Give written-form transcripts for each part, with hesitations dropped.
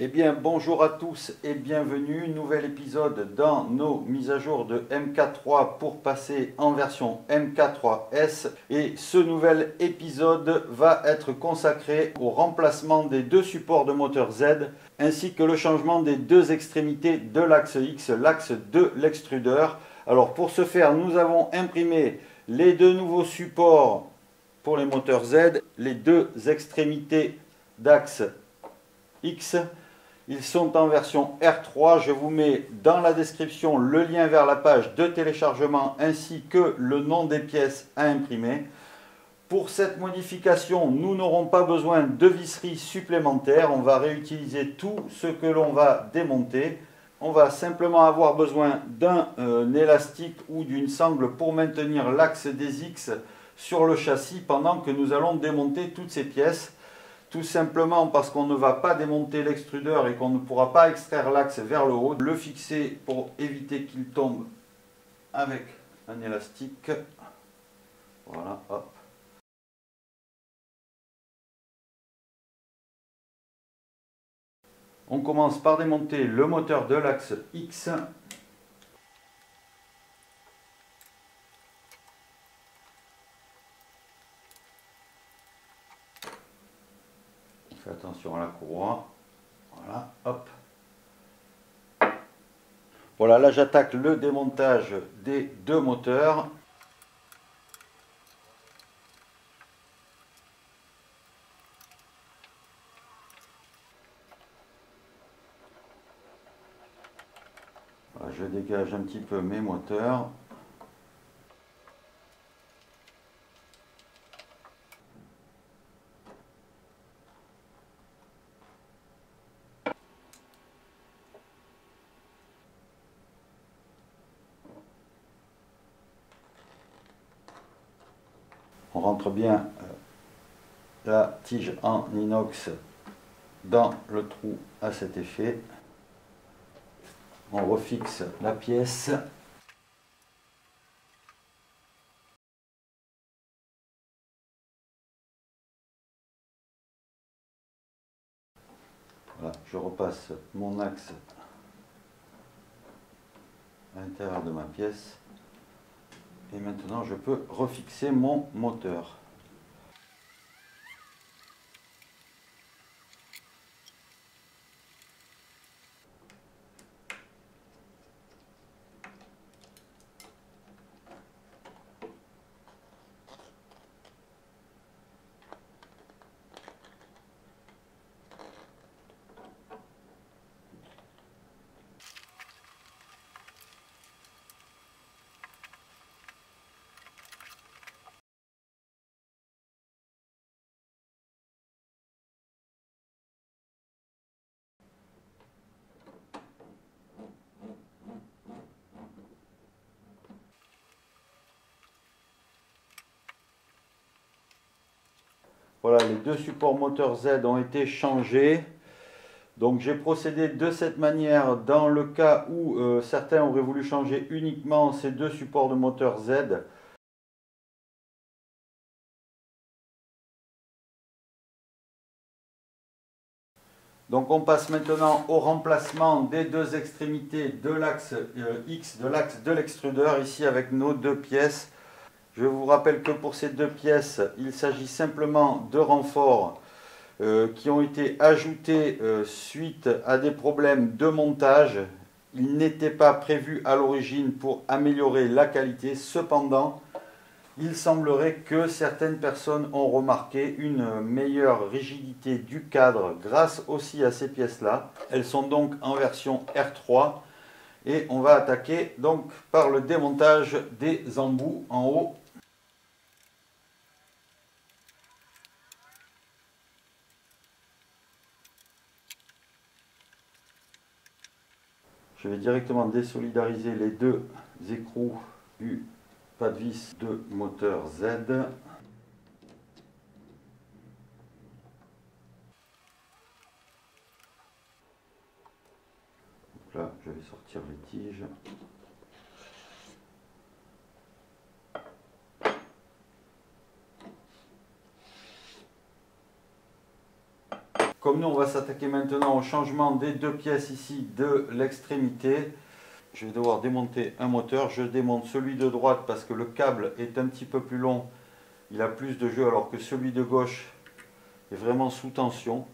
Eh bien, bonjour à tous et bienvenue. Nouvel épisode dans nos mises à jour de MK3 pour passer en version MK3S. Et ce nouvel épisode va être consacré au remplacement des deux supports de moteur Z ainsi que le changement des deux extrémités de l'axe X, l'axe de l'extrudeur. Alors pour ce faire, nous avons imprimé les deux nouveaux supports pour les moteurs Z, les deux extrémités d'axe X. Ils sont en version R3. Je vous mets dans la description le lien vers la page de téléchargement ainsi que le nom des pièces à imprimer. Pour cette modification, nous n'aurons pas besoin de visserie supplémentaire. On va réutiliser tout ce que l'on va démonter. On va simplement avoir besoin d'un élastique ou d'une sangle pour maintenir l'axe des X sur le châssis pendant que nous allons démonter toutes ces pièces. Tout simplement parce qu'on ne va pas démonter l'extrudeur et qu'on ne pourra pas extraire l'axe vers le haut. Le fixer pour éviter qu'il tombe avec un élastique. Voilà, hop. On commence par démonter le moteur de l'axe X. On fait attention à la courroie. Voilà, hop. Voilà, là j'attaque le démontage des deux moteurs. Voilà, je dégage un petit peu mes moteurs. On rentre bien la tige en inox dans le trou à cet effet. On refixe la pièce. Voilà, je repasse mon axe à l'intérieur de ma pièce. Et maintenant je peux refixer mon moteur. Voilà, les deux supports moteurs Z ont été changés. Donc j'ai procédé de cette manière dans le cas où certains auraient voulu changer uniquement ces deux supports de moteur Z. Donc on passe maintenant au remplacement des deux extrémités de l'axe X, de l'axe de l'extrudeur, ici avec nos deux pièces. Je vous rappelle que pour ces deux pièces, il s'agit simplement de renforts qui ont été ajoutés suite à des problèmes de montage. Ils n'étaient pas prévus à l'origine pour améliorer la qualité. Cependant, il semblerait que certaines personnes ont remarqué une meilleure rigidité du cadre grâce aussi à ces pièces-là. Elles sont donc en version R3 et on va attaquer donc par le démontage des embouts en haut. Je vais directement désolidariser les deux écrous du pas de vis de moteur Z. Donc là, je vais sortir les tiges. Comme nous, on va s'attaquer maintenant au changement des deux pièces ici de l'extrémité. Je vais devoir démonter un moteur. Je démonte celui de droite parce que le câble est un petit peu plus long. Il a plus de jeu alors que celui de gauche est vraiment sous tension.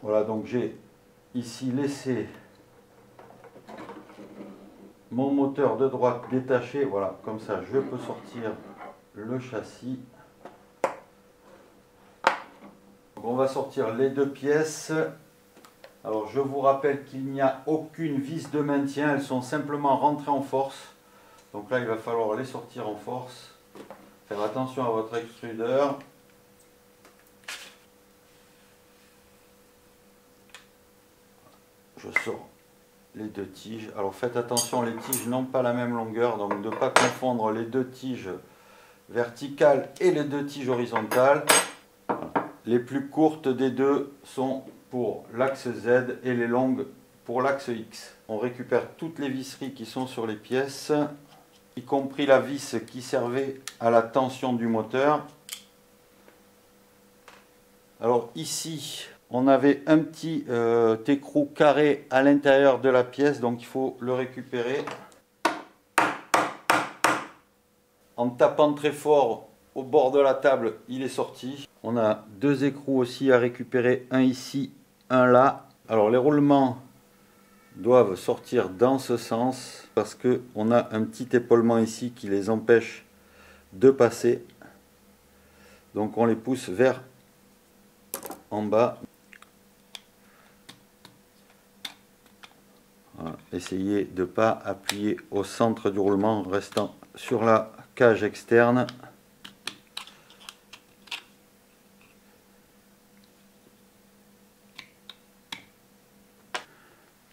Voilà, donc j'ai ici laissé mon moteur de droite détaché. Voilà, comme ça je peux sortir le châssis. Donc on va sortir les deux pièces. Alors je vous rappelle qu'il n'y a aucune vis de maintien, elles sont simplement rentrées en force. Donc là il va falloir les sortir en force. Faire attention à votre extrudeur. Je sors les deux tiges. Alors faites attention, les tiges n'ont pas la même longueur, donc de ne pas confondre les deux tiges verticales et les deux tiges horizontales. Les plus courtes des deux sont pour l'axe Z et les longues pour l'axe X. On récupère toutes les visseries qui sont sur les pièces, y compris la vis qui servait à la tension du moteur. Alors ici, on avait un petit écrou carré à l'intérieur de la pièce, donc il faut le récupérer. En tapant très fort au bord de la table, il est sorti. On a deux écrous aussi à récupérer, un ici, un là. Alors les roulements doivent sortir dans ce sens parce qu'on a un petit épaulement ici qui les empêche de passer. Donc on les pousse vers en bas. Voilà. Essayez de ne pas appuyer au centre du roulement en restant sur la cage externe.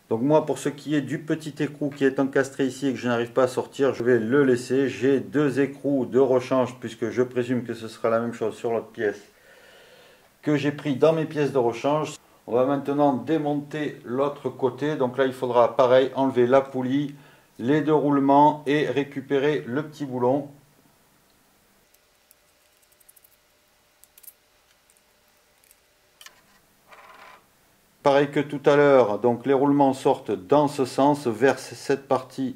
Donc moi, pour ce qui est du petit écrou qui est encastré ici et que je n'arrive pas à sortir, je vais le laisser. J'ai deux écrous de rechange puisque je présume que ce sera la même chose sur l'autre pièce que j'ai pris dans mes pièces de rechange. On va maintenant démonter l'autre côté. Donc là, il faudra pareil enlever la poulie, les deux roulements et récupérer le petit boulon. Pareil que tout à l'heure, donc les roulements sortent dans ce sens, vers cette partie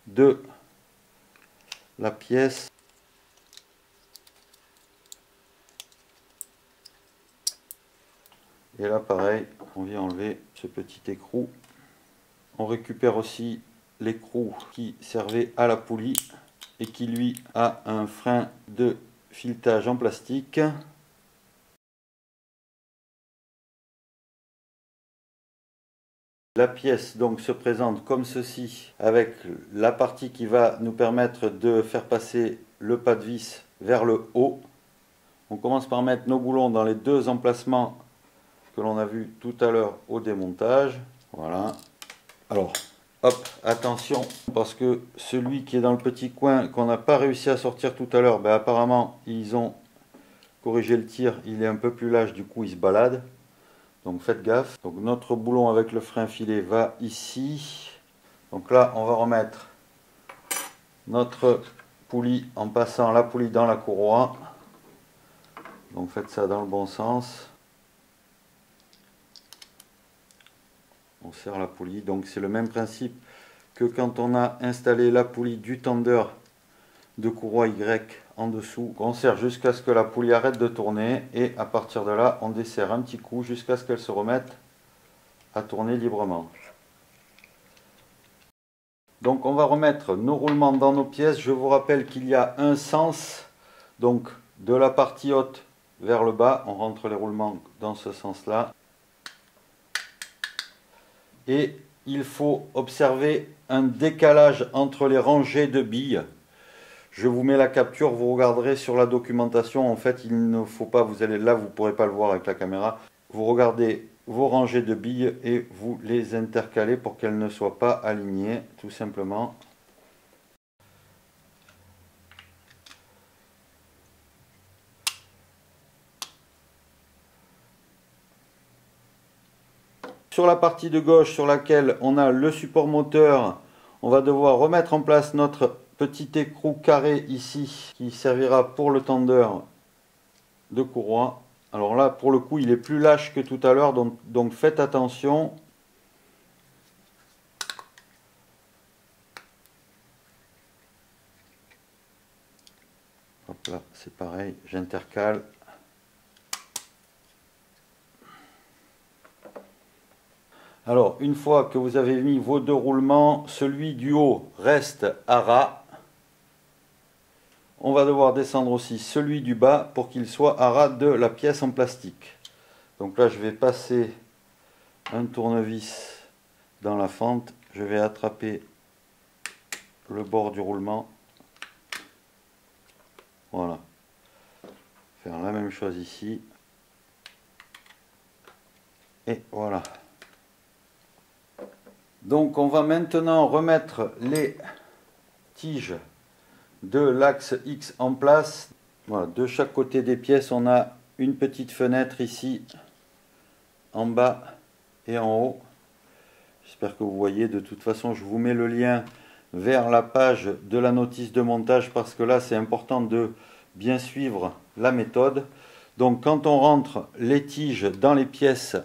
de la pièce. Et là pareil, on vient enlever ce petit écrou. On récupère aussi l'écrou qui servait à la poulie et qui lui a un frein de filetage en plastique. La pièce donc se présente comme ceci avec la partie qui va nous permettre de faire passer le pas de vis vers le haut. On commence par mettre nos boulons dans les deux emplacements que l'on a vu tout à l'heure au démontage. Voilà. Alors, hop, attention, parce que celui qui est dans le petit coin qu'on n'a pas réussi à sortir tout à l'heure, ben apparemment ils ont corrigé le tir, il est un peu plus lâche, du coup il se balade. Donc faites gaffe. Donc notre boulon avec le frein filet va ici. Donc là on va remettre notre poulie en passant la poulie dans la courroie. Donc faites ça dans le bon sens. On serre la poulie. Donc c'est le même principe que quand on a installé la poulie du tendeur de courroie Y en dessous. On serre jusqu'à ce que la poulie arrête de tourner et à partir de là on desserre un petit coup jusqu'à ce qu'elle se remette à tourner librement. Donc on va remettre nos roulements dans nos pièces. Je vous rappelle qu'il y a un sens, donc de la partie haute vers le bas, on rentre les roulements dans ce sens là. Et il faut observer un décalage entre les rangées de billes. Je vous mets la capture, vous regarderez sur la documentation. En fait, il ne faut pas, vous allez là, vous ne pourrez pas le voir avec la caméra. Vous regardez vos rangées de billes et vous les intercalez pour qu'elles ne soient pas alignées, tout simplement. sur la partie de gauche sur laquelle on a le support moteur, on va devoir remettre en place notre petit écrou carré ici qui servira pour le tendeur de courroie. Alors là, pour le coup, il est plus lâche que tout à l'heure, donc faites attention. Hop là, c'est pareil, j'intercale. Alors, une fois que vous avez mis vos deux roulements, celui du haut reste à ras. On va devoir descendre aussi celui du bas pour qu'il soit à ras de la pièce en plastique. Donc là, je vais passer un tournevis dans la fente. Je vais attraper le bord du roulement. Voilà. Faire la même chose ici. Et voilà. Donc on va maintenant remettre les tiges de l'axe X en place. Voilà, de chaque côté des pièces, on a une petite fenêtre ici, en bas et en haut. J'espère que vous voyez. De toute façon, je vous mets le lien vers la page de la notice de montage parce que là, c'est important de bien suivre la méthode. Donc, quand on rentre les tiges dans les pièces,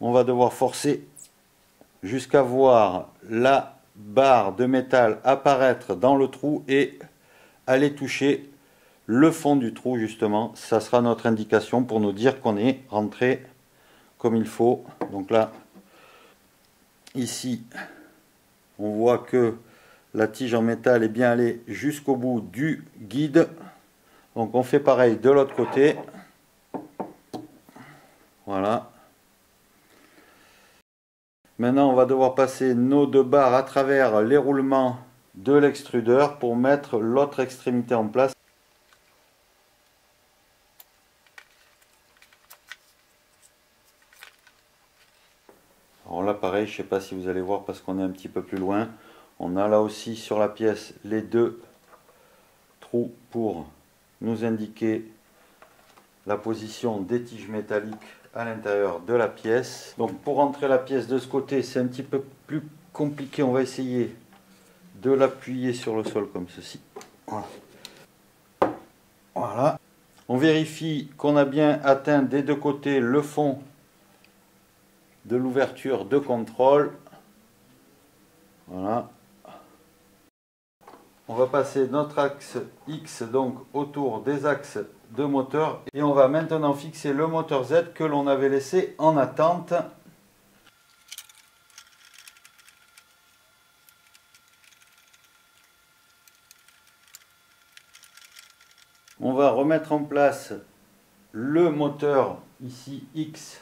on va devoir forcer jusqu'à voir la barre de métal apparaître dans le trou et aller toucher le fond du trou justement. Ça sera notre indication pour nous dire qu'on est rentré comme il faut. Donc là, ici, on voit que la tige en métal est bien allée jusqu'au bout du guide. Donc on fait pareil de l'autre côté. Voilà. Maintenant, on va devoir passer nos deux barres à travers les roulements de l'extrudeur pour mettre l'autre extrémité en place. Alors là, pareil, je ne sais pas si vous allez voir parce qu'on est un petit peu plus loin. On a là aussi sur la pièce les deux trous pour nous indiquer la position des tiges métalliques à l'intérieur de la pièce. Donc pour rentrer la pièce de ce côté, c'est un petit peu plus compliqué. On va essayer de l'appuyer sur le sol comme ceci. Voilà. Voilà. On vérifie qu'on a bien atteint des deux côtés le fond de l'ouverture de contrôle. Voilà. On va passer notre axe X donc autour des axes de moteur et on va maintenant fixer le moteur Z que l'on avait laissé en attente. On va remettre en place le moteur ici X.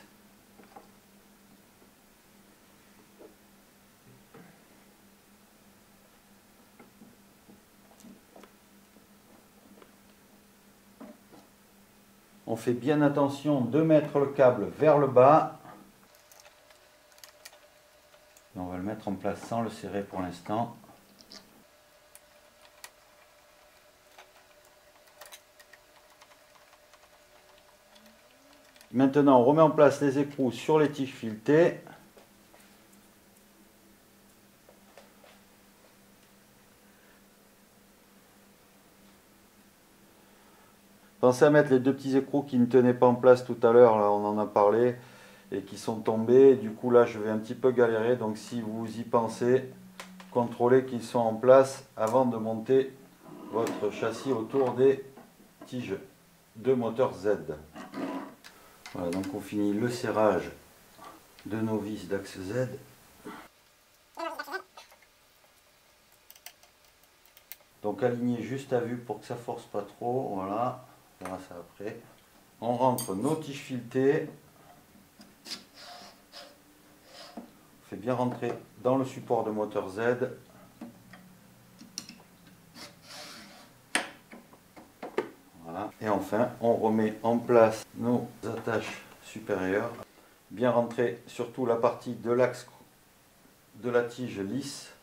On fait bien attention de mettre le câble vers le bas. Et on va le mettre en place sans le serrer pour l'instant. Maintenant, on remet en place les écrous sur les tiges filetées. Pensez à mettre les deux petits écrous qui ne tenaient pas en place tout à l'heure, là on en a parlé, et qui sont tombés. Du coup là je vais un petit peu galérer, donc si vous y pensez, contrôlez qu'ils sont en place avant de monter votre châssis autour des tiges de moteur Z. Voilà, donc on finit le serrage de nos vis d'axe Z. Donc aligner juste à vue pour que ça force pas trop, voilà. On verra ça après. On rentre nos tiges filetées. On fait bien rentrer dans le support de moteur Z. Voilà. Et enfin, on remet en place nos attaches supérieures. Bien rentrer surtout la partie de l'axe de la tige lisse.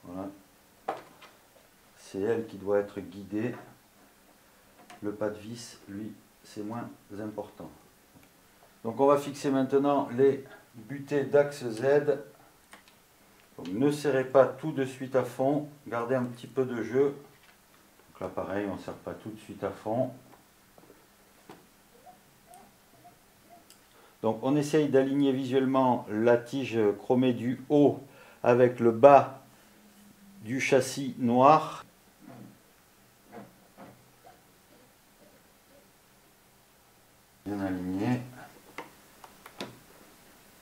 Voilà. C'est elle qui doit être guidée. Le pas de vis, lui, c'est moins important. Donc on va fixer maintenant les butées d'axe Z. Donc, ne serrez pas tout de suite à fond, gardez un petit peu de jeu. Donc là pareil, on ne serre pas tout de suite à fond. Donc on essaye d'aligner visuellement la tige chromée du haut avec le bas du châssis noir. Bien aligné.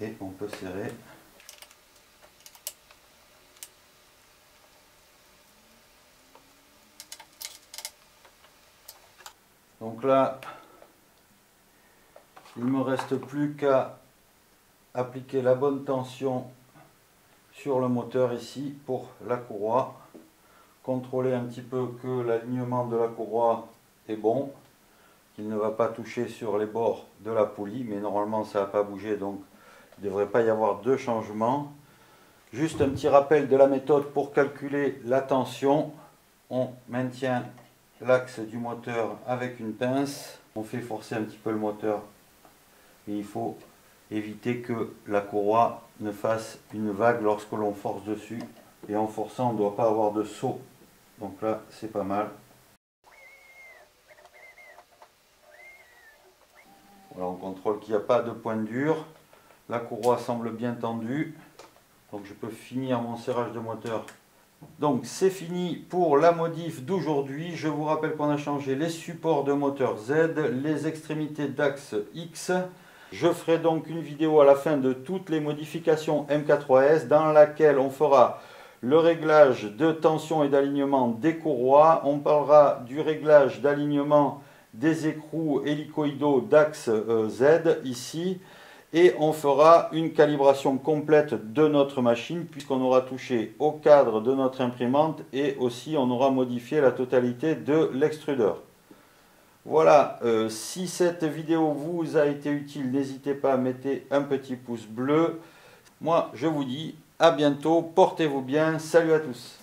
Et on peut serrer. Donc là, il ne me reste plus qu'à appliquer la bonne tension sur le moteur ici pour la courroie. Contrôler un petit peu que l'alignement de la courroie est bon, qu'il ne va pas toucher sur les bords de la poulie, mais normalement ça n'a pas bougé, donc il ne devrait pas y avoir de changement. Juste un petit rappel de la méthode pour calculer la tension. On maintient l'axe du moteur avec une pince, on fait forcer un petit peu le moteur et il faut éviter que la courroie ne fasse une vague lorsque l'on force dessus, et en forçant on ne doit pas avoir de saut, donc là c'est pas mal. Voilà, on contrôle qu'il n'y a pas de point dur, la courroie semble bien tendue, donc je peux finir mon serrage de moteur. Donc c'est fini pour la modif d'aujourd'hui. Je vous rappelle qu'on a changé les supports de moteur Z, les extrémités d'axe X. Je ferai donc une vidéo à la fin de toutes les modifications MK3S dans laquelle on fera le réglage de tension et d'alignement des courroies. On parlera du réglage d'alignement des écrous hélicoïdaux d'axe Z ici. Et on fera une calibration complète de notre machine puisqu'on aura touché au cadre de notre imprimante et aussi on aura modifié la totalité de l'extrudeur. Voilà, si cette vidéo vous a été utile, n'hésitez pas à mettre un petit pouce bleu. Moi, je vous dis à bientôt, portez-vous bien, salut à tous.